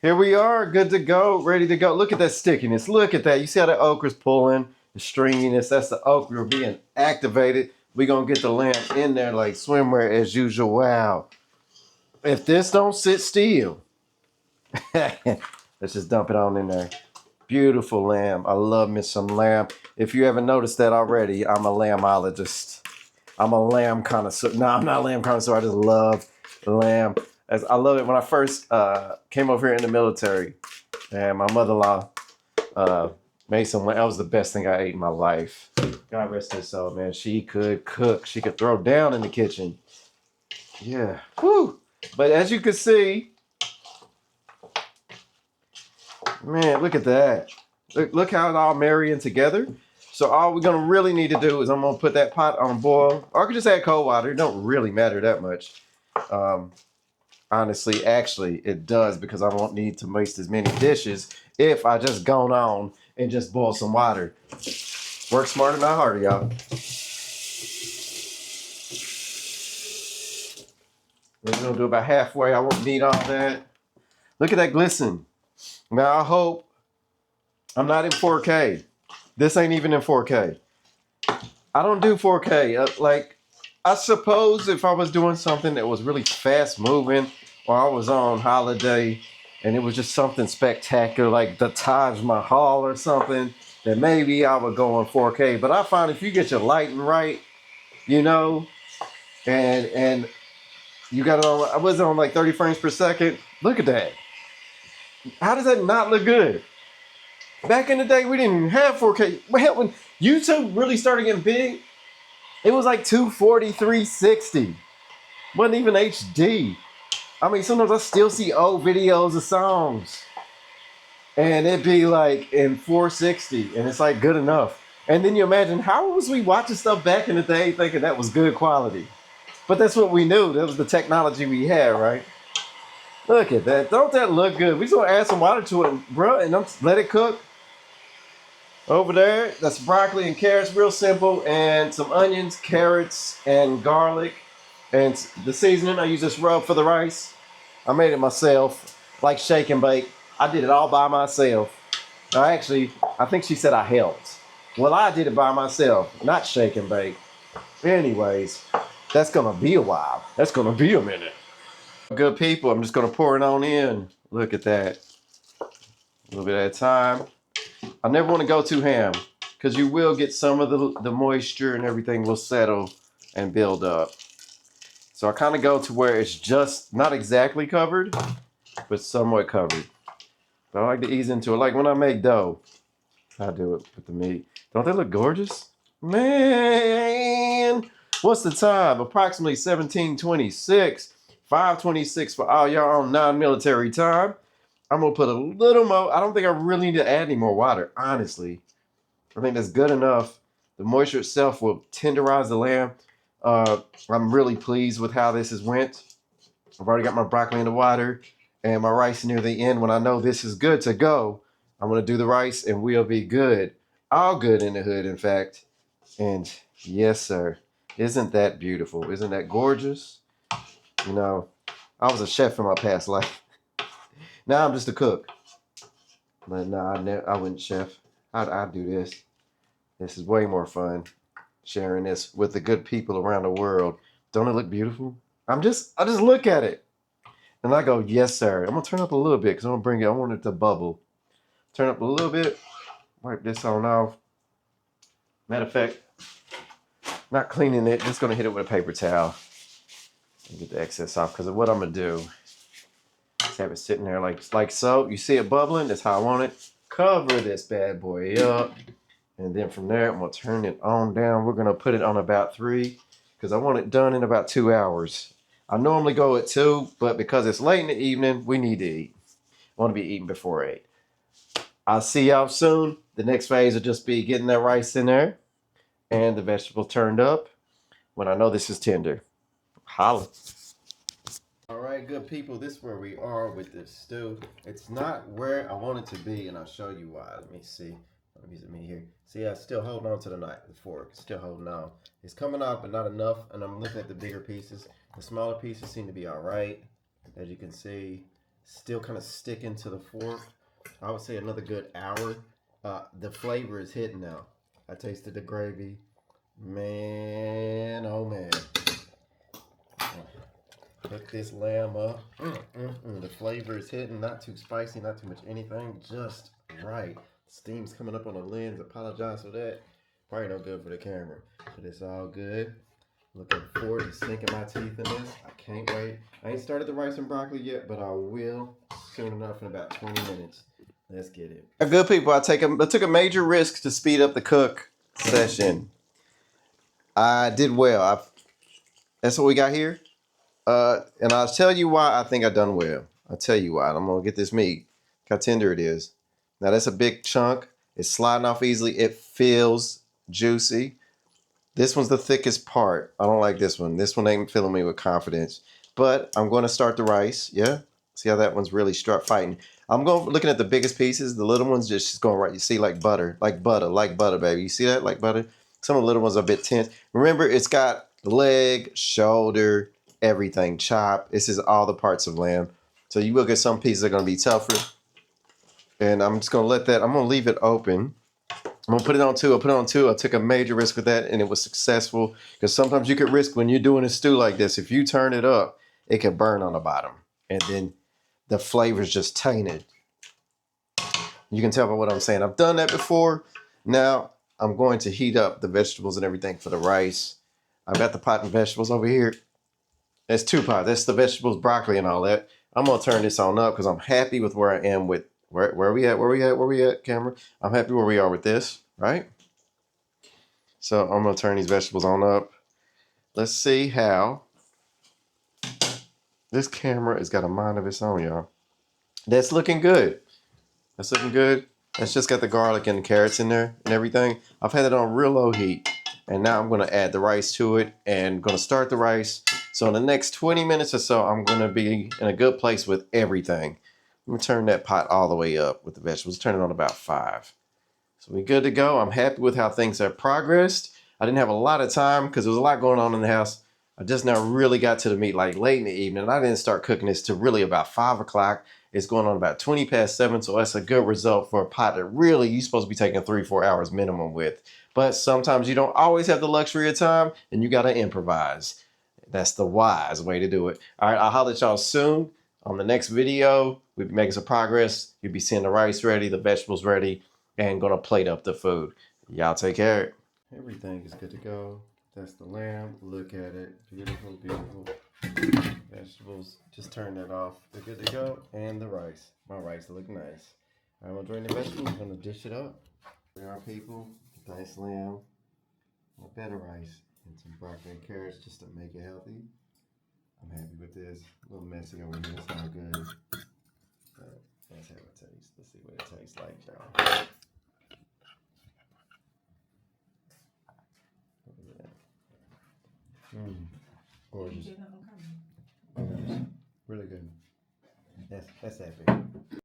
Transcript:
Here we are, good to go, ready to go. Look at that stickiness. Look at that. You see how the okra's pulling, the stringiness. That's the okra being activated. We're going to get the lamb in there like swimwear as usual. Wow. If this don't sit still, let's just dump it on in there. Beautiful lamb. I love me some lamb. If you haven't noticed that already, I'm a lambologist. I'm a lamb connoisseur. No, I'm not a lamb connoisseur. I just love lamb. As I love it when I first came over here in the military, and my mother-in-law made some lamb. That was the best thing I ate in my life. God rest her soul, man. She could cook. She could throw down in the kitchen. Yeah. Whew. But as you can see, man, look at that. Look how it all marrying together. So all we're gonna really need to do is I'm gonna put that pot on boil, or I could just add cold water. It don't really matter that much. Honestly, actually, it does because I won't need to waste as many dishes if I just go on and just boil some water. Work smarter, not harder, y'all. We're gonna do about halfway. I won't need all that. Look at that glisten. Now I hope I'm not in 4K. This ain't even in 4K. I don't do 4K. Like, I suppose if I was doing something that was really fast moving, or I was on holiday and it was just something spectacular like the Taj Mahal or something, then maybe I would go on 4K. But I find if you get your lighting right, you know, and you got it on, I was on like 30 frames per second. Look at that. How does that not look good? Back in the day, we didn't even have 4K. When YouTube really started getting big, it was like 240, 360. Wasn't even HD. I mean, sometimes I still see old videos of songs. And it'd be like in 460. And it's like good enough. And then you imagine, how was we watching stuff back in the day thinking that was good quality? But that's what we knew. That was the technology we had, right? Look at that. Don't that look good? We just gonna add some water to it, bro, and let it cook. Over there, that's broccoli and carrots, real simple, and some onions, carrots, and garlic. And the seasoning, I use this rub for the rice. I made it myself, like shake and bake. I did it all by myself. Actually, I think she said I helped. Well, I did it by myself, not shake and bake. Anyways, that's gonna be a while. That's gonna be a minute. Good people, I'm just gonna pour it on in. Look at that. A little bit at a time. I never want to go too ham because you will get some of the moisture and everything will settle and build up. So I kind of go to where it's just not exactly covered, but somewhat covered. But I like to ease into it. Like when I make dough, I do it with the meat. Don't they look gorgeous? Man, what's the time? Approximately 17:26, 5:26 for all y'all on non-military time. I'm gonna put a little more. I don't think I really need to add any more water, honestly. I think that's good enough. The moisture itself will tenderize the lamb. I'm really pleased with how this has went. I've already got my broccoli in the water and my rice near the end. When I know this is good to go, I'm gonna do the rice and we'll be good. All good in the hood, in fact. And yes, sir. Isn't that beautiful? Isn't that gorgeous? You know, I was a chef in my past life. Now I'm just a cook. But no, I wouldn't chef. I'd do this. This is way more fun. Sharing this with the good people around the world. Don't it look beautiful? I just look at it. And I go, yes, sir. I'm gonna turn up a little bit because I'm gonna bring it, I want it to bubble. Turn up a little bit, wipe this on off. Matter of fact, not cleaning it, just gonna hit it with a paper towel and get the excess off. Because of what I'm gonna do. Just have it sitting there like so. You see it bubbling, that's how I want it. Cover this bad boy up. And then from there, I'm gonna turn it on down. We're gonna put it on about 3 because I want it done in about 2 hours. I normally go at 2, but because it's late in the evening, we need to eat. I want to be eating before 8. I'll see y'all soon. The next phase will just be getting that rice in there and the vegetable turned up when I know this is tender. Holla. All right, good people, this is where we are with this stew. It's not where I want it to be, and I'll show you why. Let me see. Let me zoom in here. See, I'm still holding on to the knife, the fork. It's still holding on. It's coming off, but not enough, and I'm looking at the bigger pieces. The smaller pieces seem to be all right, as you can see. still kind of sticking to the fork. I would say another good hour. The flavor is hitting now. I tasted the gravy. Man, oh man. Cook this lamb up. The flavor is hitting. Not too spicy, not too much anything. Just right. Steam's coming up on the lens. Apologize for that. Probably no good for the camera. But it's all good. Looking forward to sinking my teeth in this. I can't wait. I ain't started the rice and broccoli yet, but I will soon enough in about 20 minutes. Let's get it. Good people, I took a major risk to speed up the cook session. I did well. That's what we got here. And I'll tell you why I think I done well. I'll tell you why. I'm going to get this meat. Look how tender it is. Now, that's a big chunk. It's sliding off easily. It feels juicy. This one's the thickest part. I don't like this one. This one ain't filling me with confidence. But I'm going to start the rice. Yeah? See how that one's really fighting. I'm looking at the biggest pieces. The little ones just going right. You see, like butter. Like butter, baby. You see that? Like butter? Some of the little ones are a bit tense. Remember, it's got the leg, shoulder, everything chopped. This is all the parts of lamb. So you will get some pieces that are going to be tougher. And I'm just going to let that, I'm going to leave it open. I'm going to put it on 2. I'll put it on 2. I took a major risk with that and it was successful. Because sometimes you could risk when you're doing a stew like this. If you turn it up, it could burn on the bottom. And then the flavor's just tainted. You can tell by what I'm saying. I've done that before. Now I'm going to heat up the vegetables and everything for the rice. I've got the pot and vegetables over here. That's 2 pots. That's the vegetables, broccoli, and all that. I'm gonna turn this on up because I'm happy with where I am with where we at, camera. I'm happy where we are with this, right? So I'm gonna turn these vegetables on up. Let's see how this camera has got a mind of its own, y'all. That's looking good. That's looking good. That's just got the garlic and the carrots in there and everything. I've had it on real low heat. And now I'm going to add the rice to it and going to start the rice. So in the next 20 minutes or so, I'm going to be in a good place with everything. I'm going to turn that pot all the way up with the vegetables. Turn it on about 5. So we're good to go. I'm happy with how things have progressed. I didn't have a lot of time because there was a lot going on in the house. I just now really got to the meat like late in the evening. I didn't start cooking this till really about 5 o'clock. It's going on about 20 past 7. So that's a good result for a pot that really you're supposed to be taking 3-4 hours minimum with. But sometimes you don't always have the luxury of time and you got to improvise. That's the wise way to do it. All right, I'll holler at y'all soon on the next video. We'll be making some progress. You'll be seeing the rice ready, the vegetables ready, and going to plate up the food. Y'all take care. Everything is good to go. That's the lamb. Look at it. Beautiful, beautiful. Vegetables. Just turn that off. They're good to go. And the rice. My rice look nice. I'm going to drain the vegetables. I'm going to dish it up. There are people. Nice lamb, a better rice, and some broccoli and carrots just to make it healthy. I'm happy with this. A little messy over here. It's not good. But let's have it taste. Let's see what it tastes like, y'all. Gorgeous. Really good. That's epic.